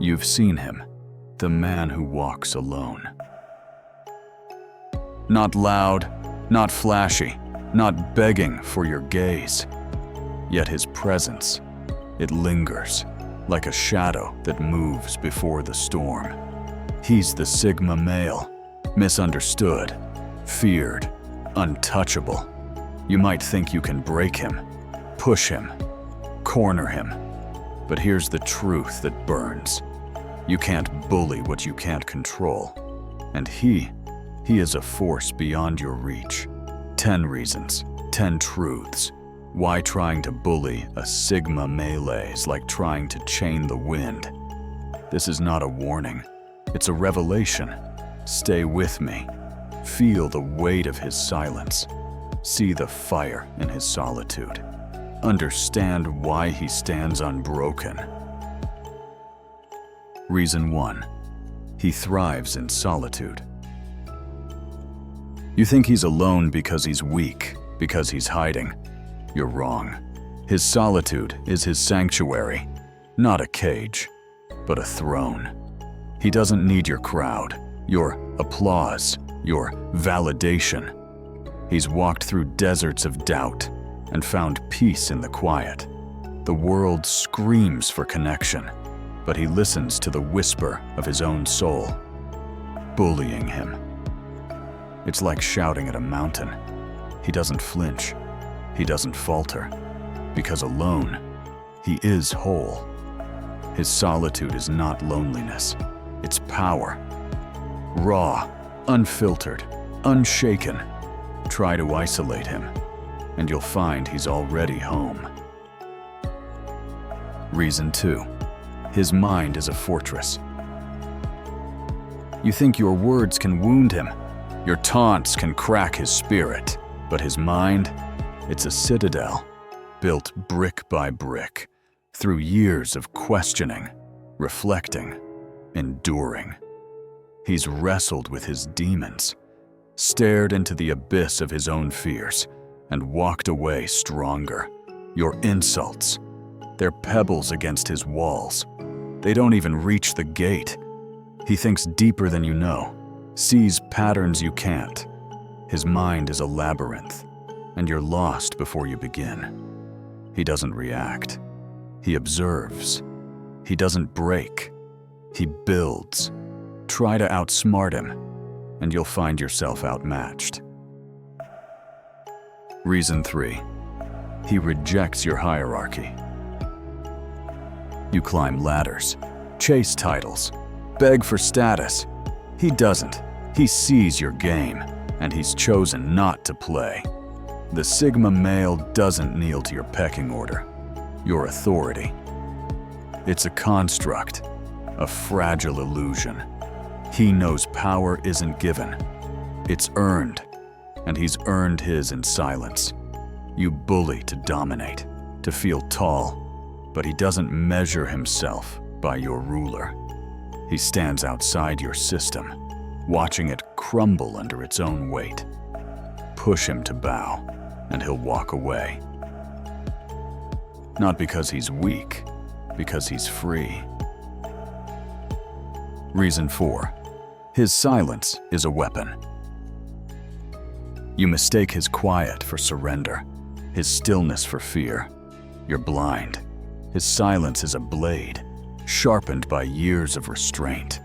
You've seen him, the man who walks alone. Not loud, not flashy, not begging for your gaze. Yet his presence, it lingers, like a shadow that moves before the storm. He's the Sigma male, misunderstood, feared, untouchable. You might think you can break him, push him, corner him. But here's the truth that burns. You can't bully what you can't control. And he is a force beyond your reach. 10 reasons, 10 truths. Why trying to bully a Sigma melee is like trying to chain the wind. This is not a warning. It's a revelation. Stay with me. Feel the weight of his silence. See the fire in his solitude. Understand why he stands unbroken. Reason 1. He thrives in solitude. You think he's alone because he's weak, because he's hiding. You're wrong. His solitude is his sanctuary, not a cage, but a throne. He doesn't need your crowd, your applause, your validation. He's walked through deserts of doubt and found peace in the quiet. The world screams for connection, but he listens to the whisper of his own soul, bullying him. It's like shouting at a mountain. He doesn't flinch. He doesn't falter. Because alone, he is whole. His solitude is not loneliness. It's power. Raw, unfiltered, unshaken. Try to isolate him, and you'll find he's already home. Reason 2. His mind is a fortress. You think your words can wound him. Your taunts can crack his spirit, but his mind, it's a citadel, built brick by brick, through years of questioning, reflecting, enduring. He's wrestled with his demons, stared into the abyss of his own fears, and walked away stronger. Your insults, they're pebbles against his walls. They don't even reach the gate. He thinks deeper than you know, sees patterns you can't. His mind is a labyrinth, and you're lost before you begin. He doesn't react. He observes. He doesn't break. He builds. Try to outsmart him, and you'll find yourself outmatched. Reason 3. He rejects your hierarchy. You climb ladders, chase titles, beg for status. He doesn't. He sees your game, and he's chosen not to play. The Sigma male doesn't kneel to your pecking order, your authority. It's a construct, a fragile illusion. He knows power isn't given. It's earned, and he's earned his in silence. You bully to dominate, to feel tall, but he doesn't measure himself by your ruler. He stands outside your system, watching it crumble under its own weight. Push him to bow, and he'll walk away. Not because he's weak, because he's free. Reason 4. His silence is a weapon. You mistake his quiet for surrender, his stillness for fear. You're blind. His silence is a blade, sharpened by years of restraint.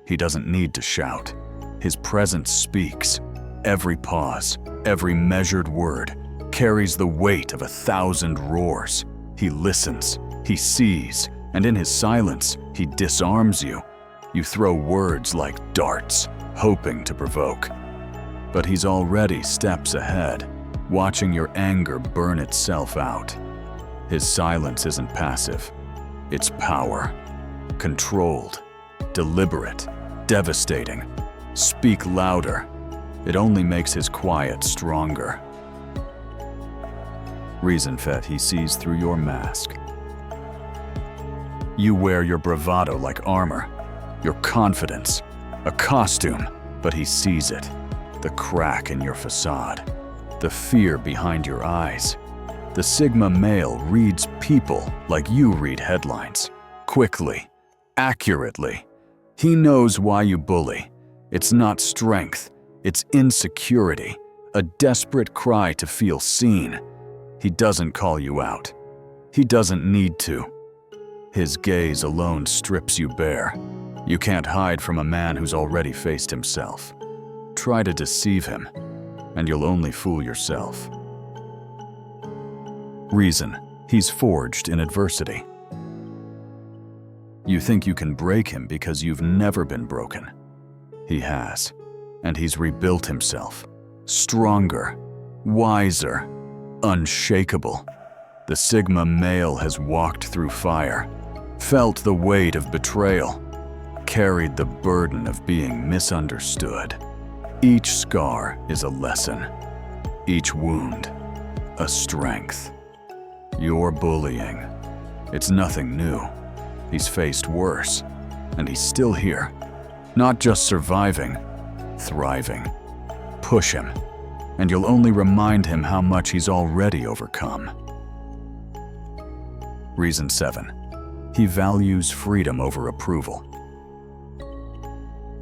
He doesn't need to shout. His presence speaks. Every pause, every measured word, carries the weight of 1,000 roars. He listens, he sees, and in his silence, he disarms you. You throw words like darts, hoping to provoke. But he's already steps ahead, watching your anger burn itself out. His silence isn't passive. It's power. Controlled, deliberate, devastating. Speak louder. It only makes his quiet stronger. Reason 5. He sees through your mask. You wear your bravado like armor, your confidence, a costume, but he sees it. The crack in your facade, the fear behind your eyes. The Sigma male reads people like you read headlines, quickly, accurately. He knows why you bully. It's not strength, it's insecurity, a desperate cry to feel seen. He doesn't call you out. He doesn't need to. His gaze alone strips you bare. You can't hide from a man who's already faced himself. Try to deceive him, and you'll only fool yourself. Reason: he's forged in adversity. You think you can break him because you've never been broken. He has, and he's rebuilt himself. Stronger, wiser, unshakable. The Sigma male has walked through fire, felt the weight of betrayal, carried the burden of being misunderstood. Each scar is a lesson, each wound a strength. You're bullying. It's nothing new. He's faced worse, and he's still here. Not just surviving, thriving. Push him, and you'll only remind him how much he's already overcome. Reason 7. He values freedom over approval.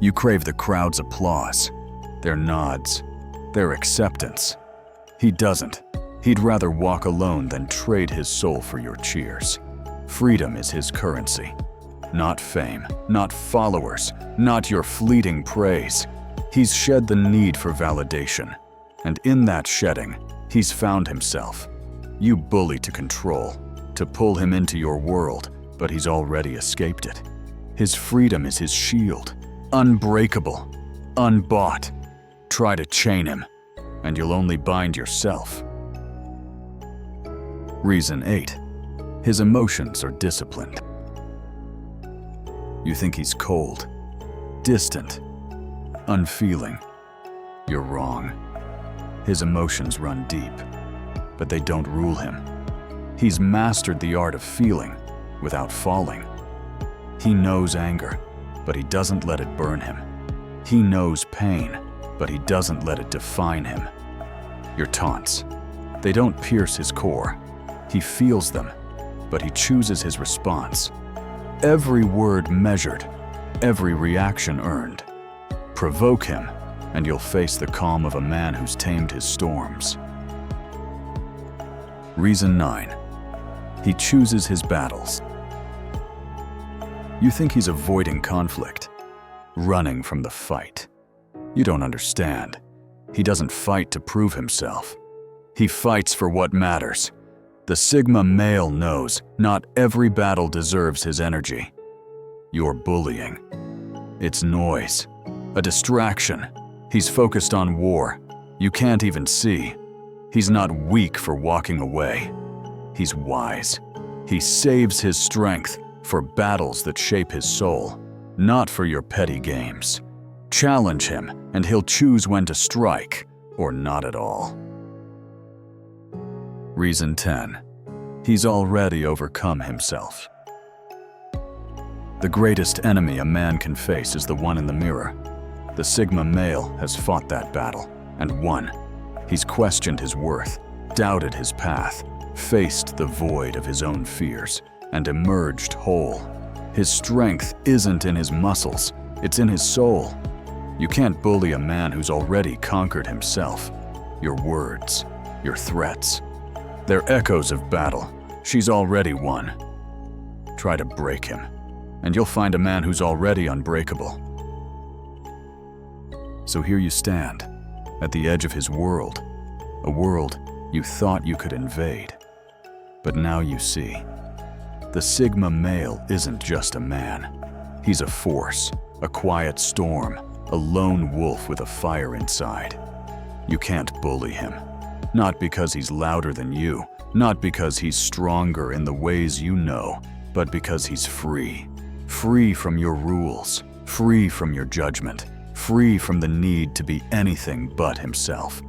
You crave the crowd's applause, their nods, their acceptance. He doesn't. He'd rather walk alone than trade his soul for your cheers. Freedom is his currency. Not fame, not followers, not your fleeting praise. He's shed the need for validation, and in that shedding, he's found himself. You bully to control, to pull him into your world, but he's already escaped it. His freedom is his shield, unbreakable, unbought. Try to chain him, and you'll only bind yourself. Reason 8. His emotions are disciplined. You think he's cold, distant, unfeeling. You're wrong. His emotions run deep, but they don't rule him. He's mastered the art of feeling without falling. He knows anger, but he doesn't let it burn him. He knows pain, but he doesn't let it define him. Your taunts, they don't pierce his core. He feels them, but he chooses his response. Every word measured, every reaction earned. Provoke him, and you'll face the calm of a man who's tamed his storms. Reason 9. He chooses his battles. You think he's avoiding conflict, running from the fight. You don't understand. He doesn't fight to prove himself. He fights for what matters. The Sigma male knows not every battle deserves his energy. You're bullying. It's noise, a distraction. He's focused on war. You can't even see. He's not weak for walking away. He's wise. He saves his strength for battles that shape his soul, not for your petty games. Challenge him, and he'll choose when to strike, or not at all. Reason 10. He's already overcome himself. The greatest enemy a man can face is the one in the mirror. The Sigma male has fought that battle, and won. He's questioned his worth, doubted his path, faced the void of his own fears, and emerged whole. His strength isn't in his muscles, it's in his soul. You can't bully a man who's already conquered himself. Your words, your threats, they're echoes of battle. She's already won. Try to break him, and you'll find a man who's already unbreakable. So here you stand, at the edge of his world, a world you thought you could invade. But now you see, the Sigma male isn't just a man. He's a force, a quiet storm, a lone wolf with a fire inside. You can't bully him, not because he's louder than you, not because he's stronger in the ways you know, but because he's free. Free from your rules, free from your judgment, free from the need to be anything but himself.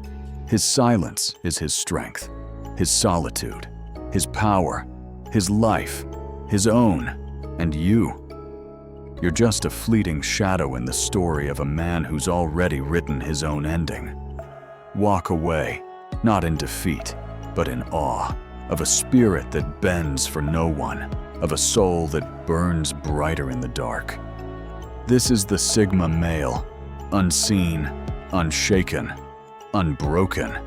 His silence is his strength, his solitude, his power, his life, his own, and you. You're just a fleeting shadow in the story of a man who's already written his own ending. Walk away, not in defeat, but in awe, of a spirit that bends for no one, of a soul that burns brighter in the dark. This is the Sigma male, unseen, unshaken, unbroken,